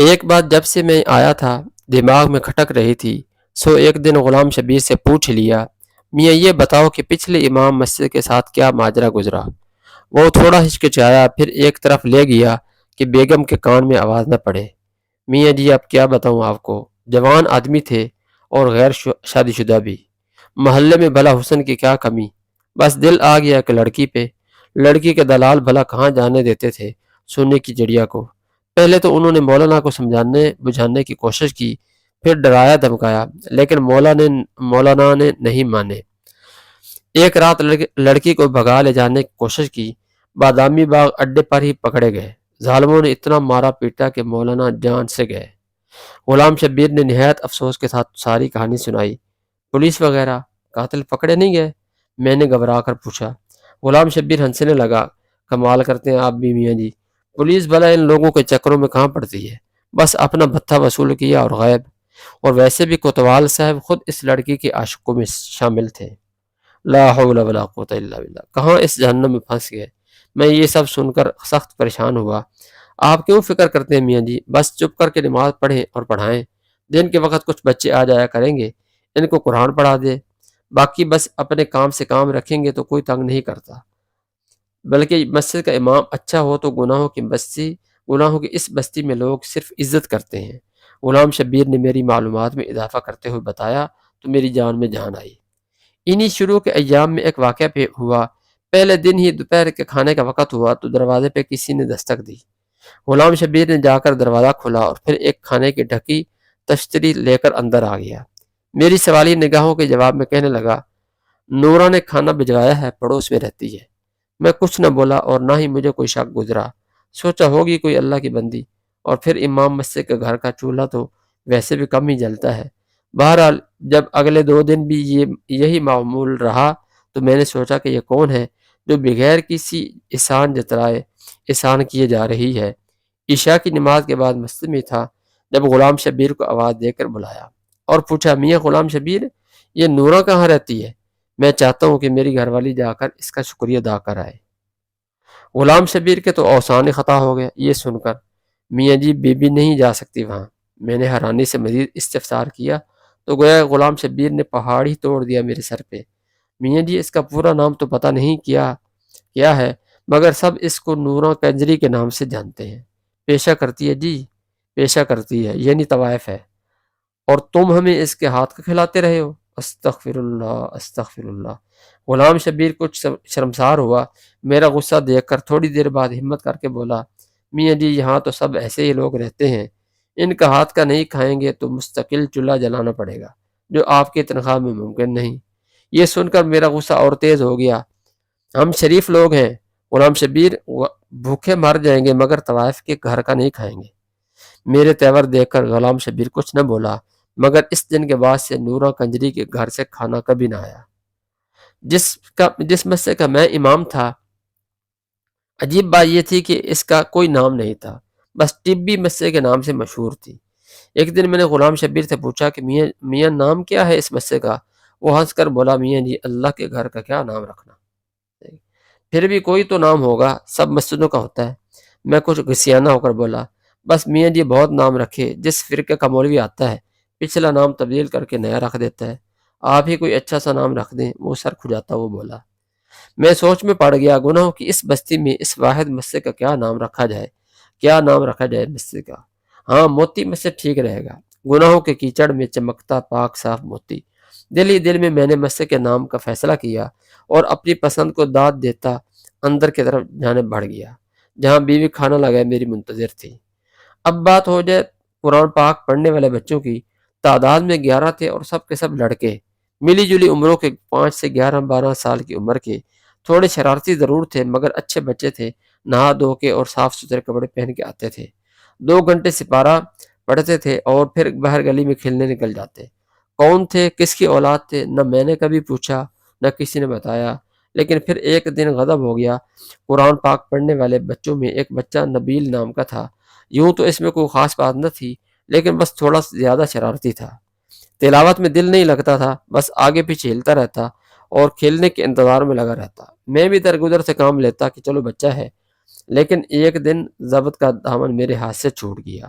ایک بات جب سے میں آیا تھا دماغ میں کھٹک رہی تھی، سو ایک دن غلام شبیر سے پوچھ لیا، میاں یہ بتاؤ کہ پچھلے امام مسجد کے ساتھ کیا ماجرا گزرا؟ وہ تھوڑا ہچکچایا، پھر ایک طرف لے گیا کہ بیگم کے کان میں آواز نہ پڑے۔ میاں جی اب کیا بتاؤں آپ کو، جوان آدمی تھے اور غیر شادی شدہ بھی، محلے میں بھلا حسن کی کیا کمی، بس دل آ گیا کہ لڑکی پہ۔ لڑکی کے دلال بھلا کہاں جانے دیتے تھے سونے کی چڑیا کو۔ پہلے تو انہوں نے مولانا کو سمجھانے بجھانے کی کوشش کی، پھر ڈرایا دھمکایا، لیکن مولانا نے نہیں مانے۔ ایک رات لڑکی کو بھگا لے جانے کی کوشش کی، بادامی باغ اڈے پر ہی پکڑے گئے۔ ظالموں نے اتنا مارا پیٹا کہ مولانا جان سے گئے۔ غلام شبیر نے نہایت افسوس کے ساتھ ساری کہانی سنائی۔ پولیس وغیرہ، قاتل پکڑے نہیں گئے؟ میں نے گھبرا کر پوچھا۔ غلام شبیر ہنسنے لگا، کمال کرتے ہیں آپ بھی میاں جی، پولیس بھلا ان لوگوں کے چکروں میں کہاں پڑتی ہے، بس اپنا بھتہ وصول کیا اور غائب۔ اور ویسے بھی کوتوال صاحب خود اس لڑکی کے عاشقوں میں شامل تھے۔ لا حول ولا قوت الا باللہ، کہاں اس جہنم میں پھنس گئے۔ میں یہ سب سن کر سخت پریشان ہوا۔ آپ کیوں فکر کرتے ہیں میاں جی، بس چپ کر کے نماز پڑھیں اور پڑھائیں۔ دن کے وقت کچھ بچے آ جایا کریں گے، ان کو قرآن پڑھا دے، باقی بس اپنے کام سے کام رکھیں گے تو کوئی تنگ نہیں کرتا۔ بلکہ مسجد کا امام اچھا ہو تو گناہوں کی اس بستی میں لوگ صرف عزت کرتے ہیں۔ غلام شبیر نے میری معلومات میں اضافہ کرتے ہوئے بتایا تو میری جان میں جان آئی۔ انہی شروع کے ایام میں ایک واقعہ ہوا۔ پہلے دن ہی دوپہر کے کھانے کا وقت ہوا تو دروازے پہ کسی نے دستک دی۔ غلام شبیر نے جا کر دروازہ کھولا اور پھر ایک کھانے کی ڈھکی تشتری لے کر اندر آ گیا۔ میری سوالی نگاہوں کے جواب میں کہنے لگا، نورا نے کھانا بھجوایا ہے، پڑوس میں رہتی ہے۔ میں کچھ نہ بولا اور نہ ہی مجھے کوئی شک گزرا۔ سوچا ہوگی کوئی اللہ کی بندی، اور پھر امام مسجد کے گھر کا چولہا تو ویسے بھی کم ہی جلتا ہے۔ بہرحال جب اگلے 2 دن بھی یہی معمول رہا تو میں نے سوچا کہ یہ کون ہے جو بغیر کسی احسان جترائے احسان کیے جا رہی ہے۔ عشاء کی نماز کے بعد مسجد میں تھا جب غلام شبیر کو آواز دے کر بلایا اور پوچھا، میاں غلام شبیر، یہ نورا کہاں رہتی ہے؟ میں چاہتا ہوں کہ میری گھر والی جا کر اس کا شکریہ ادا کر آئے۔ غلام شبیر کے تو اوسان خطا ہو گیا یہ سن کر۔ میاں جی بی بی نہیں جا سکتی وہاں۔ میں نے حیرانی سے مزید استفسار کیا تو گویا غلام شبیر نے پہاڑ ہی توڑ دیا میرے سر پہ۔ میاں جی اس کا پورا نام تو پتہ نہیں کیا ہے، مگر سب اس کو نورا کنجری کے نام سے جانتے ہیں۔ پیشہ کرتی ہے جی، پیشہ کرتی ہے، یعنی طوائف ہے، اور تم ہمیں اس کے ہاتھ کا کھلاتے رہے ہو۔ استغفر اللہ استغفر اللہ۔ غلام شبیر کچھ شرمسار ہوا۔ میرا غصہ دیکھ کر تھوڑی دیر بعد ہمت کر کے بولا، میاں جی یہاں تو سب ایسے ہی لوگ رہتے ہیں، ان کا ہاتھ کا نہیں کھائیں گے تو مستقل چولہا جلانا پڑے گا، جو آپ کی تنخواہ میں ممکن نہیں۔ یہ سن کر میرا غصہ اور تیز ہو گیا۔ ہم شریف لوگ ہیں غلام شبیر، بھوکے مر جائیں گے مگر طوائف کے گھر کا نہیں کھائیں گے۔ میرے تیور دیکھ کر غلام شبیر کچھ نہ بولا، مگر اس دن کے بعد سے نورا کنجری کے گھر سے کھانا کبھی نہ آیا۔ جس مسجد کا میں امام تھا، عجیب بات یہ تھی کہ اس کا کوئی نام نہیں تھا، بس طبی مسجد کے نام سے مشہور تھی۔ ایک دن میں نے غلام شبیر سے پوچھا کہ میاں نام کیا ہے اس مسجد کا؟ وہ ہنس کر بولا، میاں جی اللہ کے گھر کا کیا نام رکھنا، پھر بھی کوئی تو نام ہوگا، سب مسجدوں کا ہوتا ہے۔ میں کچھ غصیانہ ہو کر بولا، بس میاں جی بہت نام رکھے، جس فرقے کا مولوی آتا ہے پچھلا نام تبدیل کر کے نیا رکھ دیتا ہے، آپ ہی کوئی اچھا سا نام رکھ دیں۔ وہ سر کھجاتا وہ بولا۔ میں سوچ میں پڑ گیا، گناہوں کی اس بستی میں اس واحد مسجد کا کیا نام رکھا جائے مسجد کا؟ ہاں موتی مسجد ٹھیک رہے گا، گناہوں کے کیچڑ میں چمکتا پاک صاف موتی۔ دل ہی دل میں نے مسجد کے نام کا فیصلہ کیا اور اپنی پسند کو داد دیتا اندر کی طرف جانے بڑھ گیا، جہاں بیوی کھانا لگائے میری منتظر تھی۔ اب بات ہو جائے قرآن پاک پڑھنے والے بچوں کی، تعداد میں 11 تھے اور سب کے سب لڑکے، ملی جلی عمروں کے، 5 سے 11-12 سال کی عمر کے۔ تھوڑے شرارتی ضرور تھے مگر اچھے بچے تھے، نہا دھو کے اور صاف ستھرے کپڑے پہن کے آتے تھے۔ 2 گھنٹے سپارہ پڑھتے تھے اور پھر باہر گلی میں کھیلنے نکل جاتے۔ کون تھے، کس کی اولاد تھے، نہ میں نے کبھی پوچھا نہ کسی نے بتایا۔ لیکن پھر ایک دن غضب ہو گیا۔ قرآن پاک پڑھنے والے بچوں میں ایک بچہ نبیل نام کا تھا۔ یوں تو اس میں کوئی خاص بات نہ تھی، لیکن بس تھوڑا زیادہ شرارتی تھا۔ تلاوت میں دل نہیں لگتا تھا، بس آگے پیچھے ہلتا رہتا اور کھیلنے کے انتظار میں لگا رہتا۔ میں بھی درگزر سے کام لیتا کہ چلو بچہ ہے، لیکن ایک دن ضبط کا دامن میرے ہاتھ سے چھوٹ گیا۔